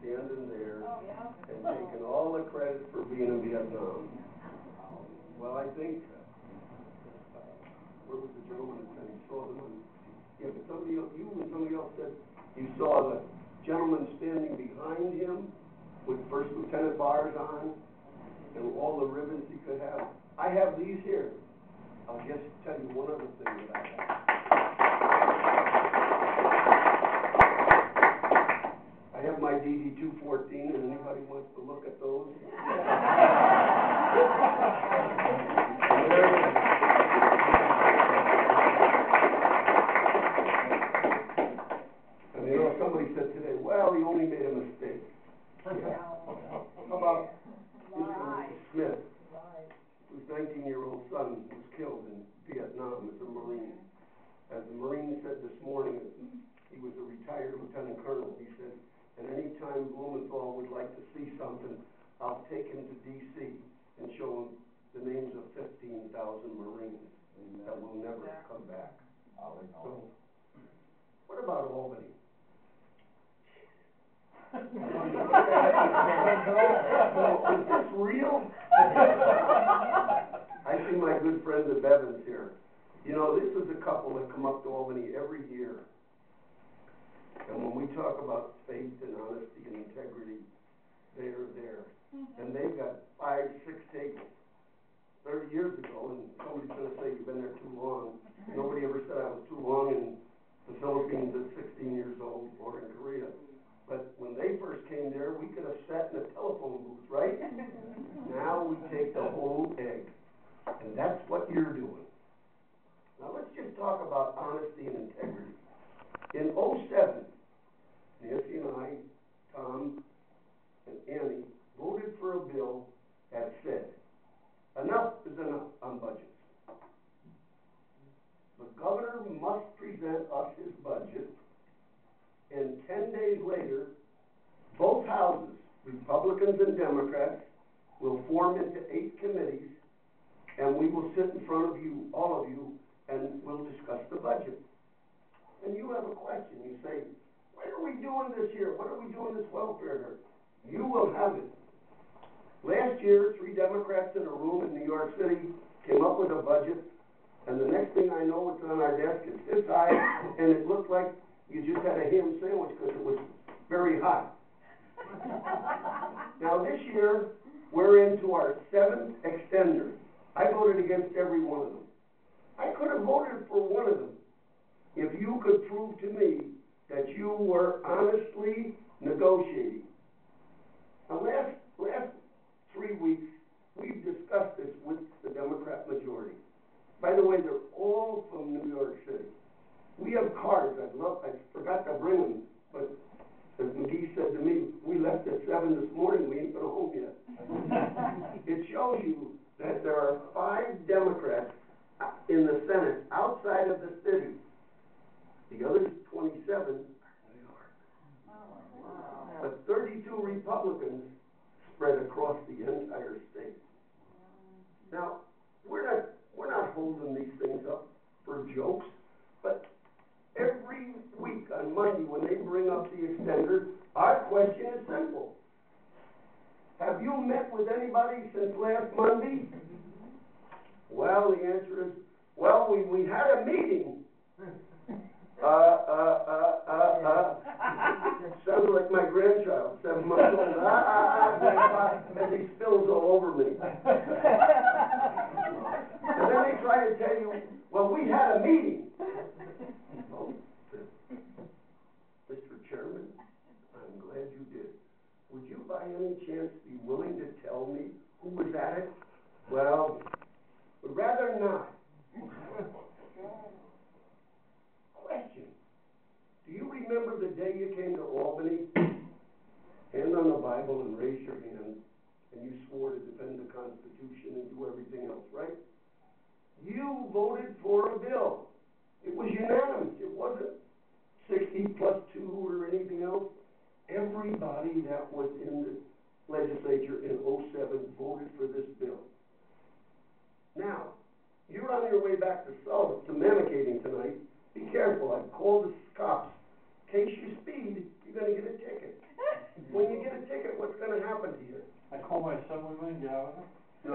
standing there and taking all the credit for being in Vietnam. Well, I think, where was the gentleman that said he saw them? Yeah, but somebody else, you and somebody else said you saw the gentleman standing behind him with first lieutenant bars on and all the ribbons he could have. I have these here. I'll just tell you one other thing that I have. I have my DD-214, and anybody wants to look at those? And you know, somebody said today, well, he only made a mistake. Yeah. How about Mr. Smith, whose 19-year-old son was killed in Vietnam as a Marine. As the Marine said this morning, he was a retired lieutenant colonel. He said, and any time Blumenthal would like to see something, I'll take him to D.C. and show him the names of 15,000 Marines that will never come back. So, what about Albany? Is this real? I see my good friend the Bevins here. You know, this is a couple that come up to Albany every year. And when we talk about faith and honesty and integrity, they are there. And they've got 5, 6 tables. 30 years ago, and somebody's going to say you've been there too long. Nobody ever said I was too long in the Philippines at 16 years old or in Korea. But when they first came there, we could have sat in a telephone booth, right? Now we take the whole egg. And that's what you're doing. Now let's just talk about honesty and integrity. In 2007, Nancy and I, Tom and Annie, voted for a bill that said, enough is enough on budgets. The governor must present us his budget, and 10 days later, both houses, Republicans and Democrats, will form into 8 committees, and we will sit in front of you, all of you, and we'll discuss the budget. And you have a question. You say, what are we doing this year? What are we doing this welfare here? You will have it. Last year, 3 Democrats in a room in New York City came up with a budget, and the next thing I know, it's on our desk. It's this high, and it looked like you just had a ham sandwich because it was very hot. Now this year, we're into our 7th extender. I voted against every one of them. I could have voted for one of them if you could prove to me that you were honestly negotiating. Now last 3 weeks, we've discussed this with the Democrat majority. By the way, they're all from New York City. We have cards. I forgot to bring them, but as McGee said to me, we left at 7 this morning. We ain't been home yet. It shows you that there are 5 Democrats in the Senate outside of the city. The other 27 are New York. But 32 Republicans spread across the entire state. Now, we're not holding these things up for jokes, but every week on Monday when they bring up the extender, our question is simple. Have you met with anybody since last Monday? Well, the answer is, well, we had a meeting. Sounds like my grandchild, 7 months old. And he spills all over me. And then they try to tell you, well, we had a meeting. Oh, Mr. Chairman, I'm glad you did. Would you by any chance be willing to tell me who was at it? Well, would rather not. Question. Do you remember the day you came to Albany? Hand on the Bible and raise your hand, and you swore to defend the Constitution and do everything else, right? You voted for a bill. It was unanimous. It wasn't 60 plus 2 or anything else. Everybody that was in the legislature in 2007 voted for this bill. Now, you're on your way back to Manicating tonight. Be careful. I've called the cops. In case you speed, you're going to get a ticket. When you happened to you? I call my assemblyman, Gavin. No.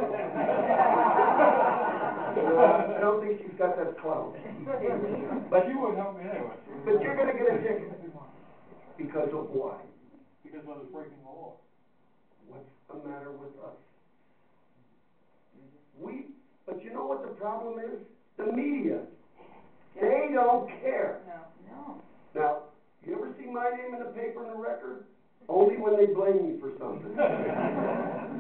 I don't think she's got that clout. But she would help me anyway. But you're gonna get a ticket. Because of why? Because I was breaking the law. What's the matter with us? But you know what the problem is? The media. They don't care. No. Now, you ever see my name in the paper and the record? Only when they blame me for something.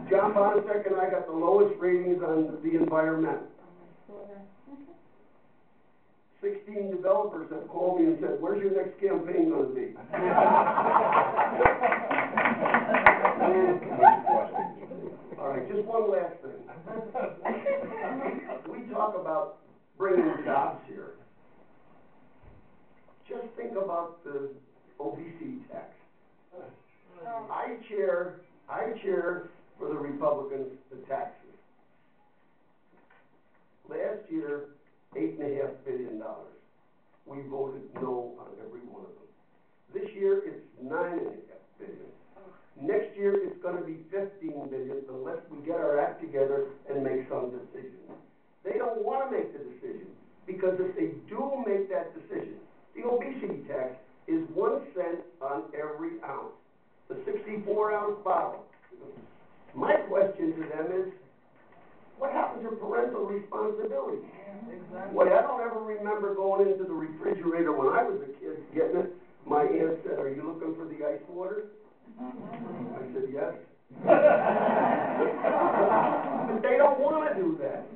John Bonasek and I got the lowest ratings on the environment. 16 developers have called me and said, where's your next campaign going to be? All right, just one last thing. We talk about bringing jobs here. Just think about the obesity tax. I chair for the Republicans the taxes. Last year, $8.5 billion. We voted no on every one of them. This year, it's $9.5 billion. Next year, it's going to be $15 billion unless we get our act together and make some decision. They don't want to make the decision because if they do make that decision, the obesity tax is 1 cent on every ounce. The 64-ounce bottle. My question to them is, what happened to parental responsibility? Exactly. Well, I don't ever remember going into the refrigerator when I was a kid getting it. My aunt said, are you looking for the ice water? I said, yes. But they don't want to do that.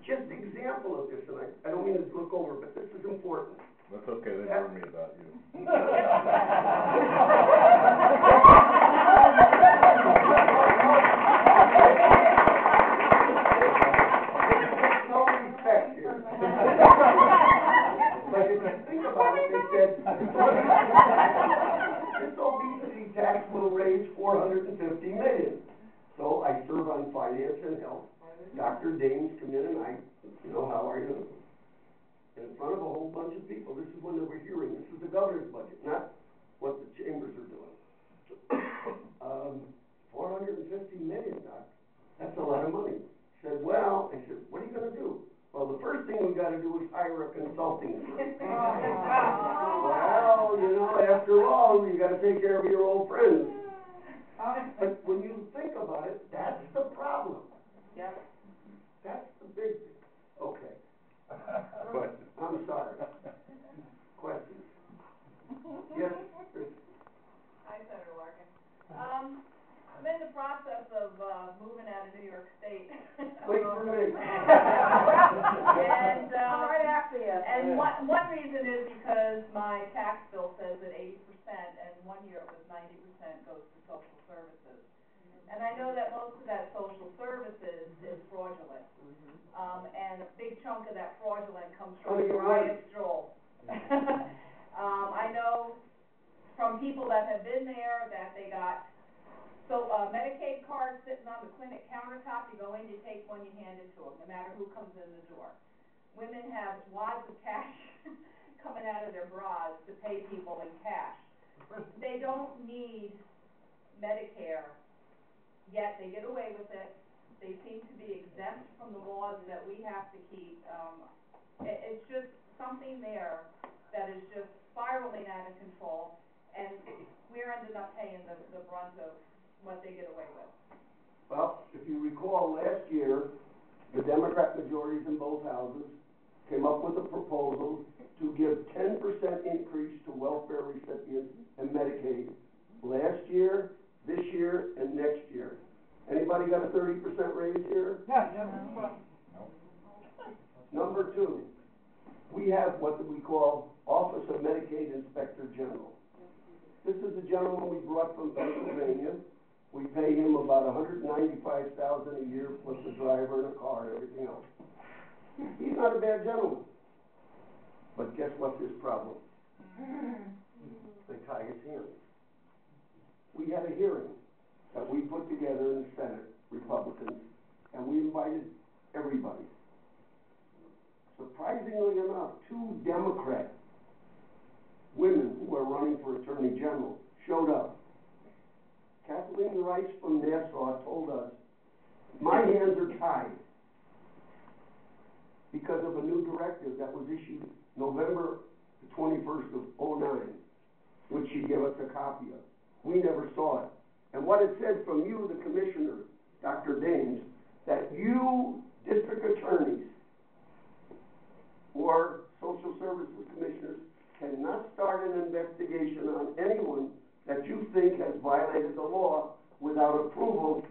Just example of this, and I don't mean to look over, but this is important. That's okay, they warned me about you. No respect here. But if you think about it, they said, this obesity tax will raise $450 million. So I serve on finance and health. Dr. Dames come in and how are you? In front of a whole bunch of people. This is when they were hearing. This is the governor's budget, not what the chambers are doing. $450 million, Doc. That's a lot of money. Said, well, I said, what are you going to do? Well, the first thing we got to do is hire a consulting firm. Well, after all, you got to take care of your old friends. But when you think about it, that's the problem. Yep. That's the big thing. Okay. I'm sorry. Questions? Yes, Chris. Hi, Senator Larkin. I'm in the process of moving out of New York State. Wait for me. And Right after you. And one reason is because my tax bill says that 80%, and 1 year it was 90% goes to social services. And I know that most of that social services is fraudulent. And a big chunk of that fraudulent comes from Uriah Stroll. I know from people that have been there that they got Medicaid cards sitting on the clinic countertop. You go in, you take one, you hand it to them, no matter who comes in the door. Women have wads of cash coming out of their bras to pay people in cash. They don't need Medicare, yet they get away with it. They seem to be exempt from the laws that we have to keep. It's just something there that is just spiraling out of control, and we're ended up paying the brunt of what they get away with. Well, if you recall, last year, the Democrat majorities in both houses came up with a proposal to give 10% increase to welfare recipients and Medicaid last year, this year, and next year. Anybody got a 30% raise here? Yeah. Number two, we have what we call Office of Medicaid Inspector General. This is a gentleman we brought from Pennsylvania. We pay him about $195,000 a year plus a driver and a car and everything else. He's not a bad gentleman. But guess what's his problem? They tie his hands. We had a hearing that we put together in the Senate, Republicans, and we invited everybody. Surprisingly enough, 2 Democrat women who are running for Attorney General showed up. Kathleen Rice from Nassau told us, my hands are tied because of a new directive that was issued November the 21st of '09, which she gave us a copy of. We never saw it. And what it said from you, the commissioner, Dr. Daines, that you, district attorneys, or social services commissioners, cannot start an investigation on anyone that you think has violated the law without approval